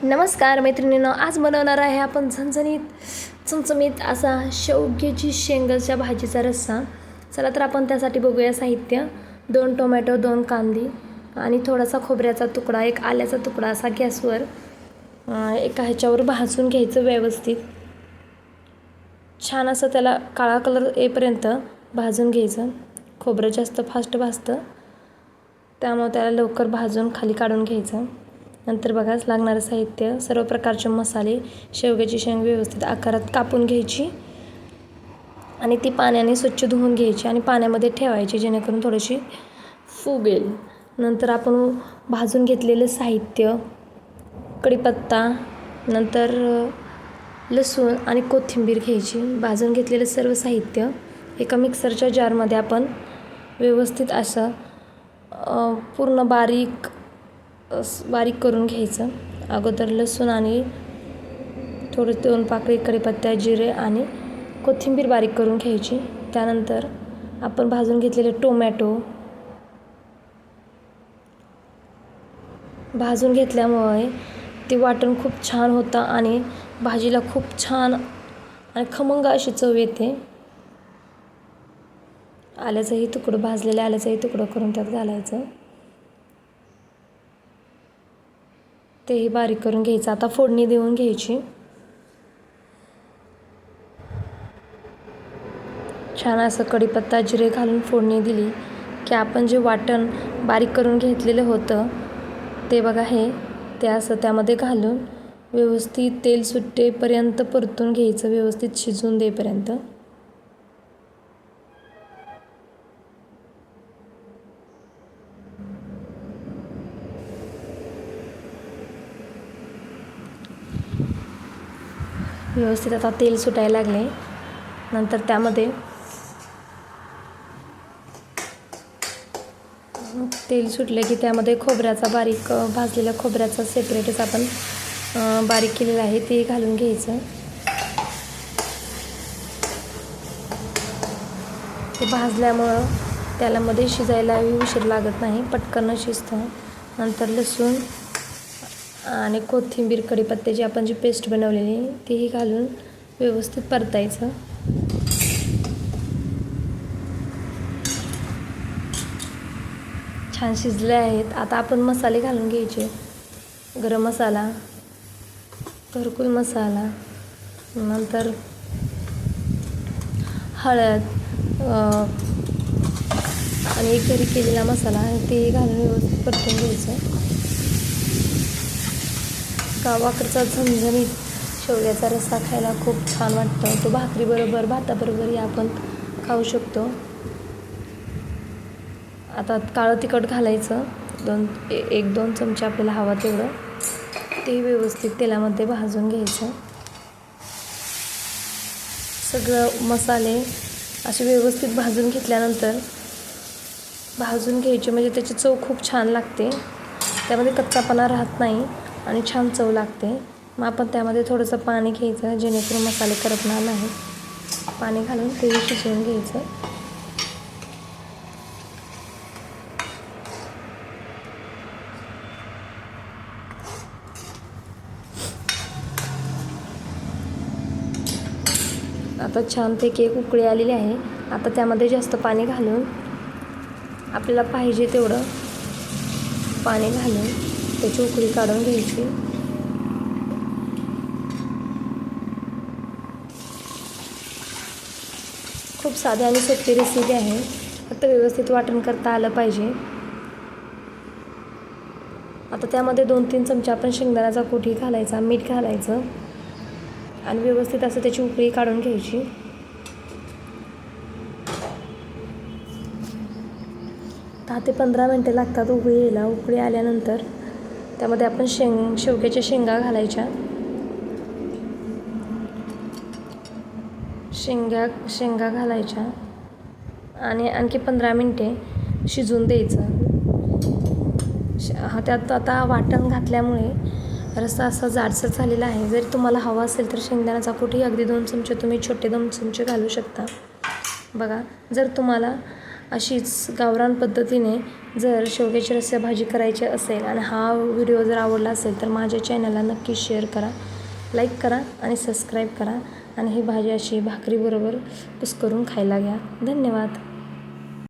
नमस्कार मैत्रिणींनो, आज बनवणार आहे आपण झणझणीत चमचमीत असा शेवग्याची शेंगाच्या भाजीचा रस्सा. चला तर आपण त्यासाठी बघूया साहित्य. 2 टोमॅटो, 2 कांदे आणि थोडासा खोबऱ्याचा तुकडा, 1 आल्याचा तुकडा असा गॅसवर एका ह्याच्यावर भाजून घ्यायचं व्यवस्थित. छान असं त्याला काळा कलर येईपर्यंत भाजून घ्यायचं. खोबरं जास्त फास्ट भाजतं, त्यामुळे त्याला लवकर भाजून खाली काढून घ्यायचं. नंतर बघाच लागणारं साहित्य, सर्व प्रकारचे मसाले, शेवग्याची शेंग व्यवस्थित आकारात कापून घ्यायची आणि ती पाण्याने स्वच्छ धुवून घ्यायची आणि पाण्यामध्ये ठेवायची, जेणेकरून थोडीशी फुगेल. नंतर आपण भाजून घेतलेलं साहित्य, कढीपत्ता, नंतर लसूण आणि कोथिंबीर घ्यायची. भाजून घेतलेलं सर्व साहित्य एका मिक्सरच्या जारमध्ये आपण व्यवस्थित असं पूर्ण बारीक करून घ्यायचं. अगोदर लसूण आणि थोडे 2 पाकळी कढीपत्ता, जिरे आणि कोथिंबीर बारीक करून घ्यायची. त्यानंतर आपण भाजून घेतलेले टोमॅटो भाजून घेतल्यामुळे ते वाटण खूप छान होतं आणि भाजीला खूप छान आणि खमंग अशी चव येते. आल्याचंही तुकडं, भाजलेल्या आल्याचंही तुकडं करून त्यात घालायचं, तेही बारीक करून घ्यायचं. आता फोडणी देऊन घ्यायची. छान असं कढीपत्ता, जिरे घालून फोडणी दिली की आपण जे वाटण बारीक करून घेतलेलं होतं ते बघा, ते असं त्यामध्ये घालून व्यवस्थित तेल सुटेपर्यंत परतून घ्यायचं, व्यवस्थित शिजवून देईपर्यंत. व्यवस्थित आता तेल सुटायला लागले. नंतर त्यामध्ये तेल सुटले की त्यामध्ये खोबऱ्याचा बारीक भाजलेल्या खोबऱ्याचा सेपरेटच आपण बारीक केलेलं आहे ते घालून घ्यायचं. ते भाजल्यामुळं त्याला मध्ये शिजायलाही उशीर लागत नाही, पटकन शिजतं. नंतर लसूण आणि कोथिंबीर, कढीपत्त्याची आपण जी पेस्ट बनवलेली तीही घालून व्यवस्थित परतायचं. छान शिजले आहेत. आता आपण मसाले घालून घ्यायचे. गरम मसाला, घरकुल मसाला, नंतर हळद आणि एक घरी केलेला मसाला तेही घालून व्यवस्थित परतून घ्यायचं. गावाकडचा झणझणीत शेवग्याचा रस्सा खायला खूप छान वाटतं. तो भाकरीबरोबर, भाताबरोबरही आपण खाऊ शकतो. आता काळं तिखट घालायचं, 1-2 चमचे आपल्याला हवा तेवढं. ते व्यवस्थित तेलामध्ये भाजून घ्यायचं. सगळं मसाले असे व्यवस्थित भाजून घेतल्यानंतर भाजून घ्यायचे, म्हणजे त्याची चव खूप छान लागते. त्यामध्ये कच्चापणा राहत नाही आणि छान चव लागते. मग आपण त्यामध्ये थोडंसं पाणी घ्यायचं, जेणेकरून मसाले करपणार नाही. पाणी घालून ते शिजवून घ्यायचं. आता छानपैकी एक उकळी आलेली आहे. आता त्यामध्ये जास्त पाणी घालून आपल्याला पाहिजे तेवढं पाणी घालून त्याची उकळी काढून घ्यायची. खूप साधी आणि सोपी रेसिपी आहे, फक्त व्यवस्थित वाटण करता आलं पाहिजे. आता त्यामध्ये 2-3 चमचे आपण शेंगदाण्याचा कूटही घालायचा, मीठ घालायचं आणि व्यवस्थित असं त्याची उकळी काढून घ्यायची. 10 ते 15 मिनटं लागतात उकळी यायला. उकळी आल्यानंतर त्यामध्ये आपण शेवग्याच्या शेंगा घालायच्या. शेंगा घालायच्या आणि आणखी 15 मिनटे शिजवून द्यायचं. त्यात आता वाटण घातल्यामुळे रस्सा असा जाडसर झालेला आहे. जर तुम्हाला हवा असेल तर शेंगदाण्याचा कूटही अगदी 2 चमचे, तुम्ही छोटे 2 चमचे घालू शकता. बघा, जर तुम्हाला अशीच गावरान पद्धतीने जर शेवग्याची रस्सा भाजी करायची असेल आणि हा व्हिडिओ जर आवडला असेल तर माझ्या चॅनलला नक्की शेअर करा, लाईक करा आणि सबस्क्राईब करा आणि ही भाजी अशी भाकरीबरोबर कुस्करून खायला घ्या. धन्यवाद.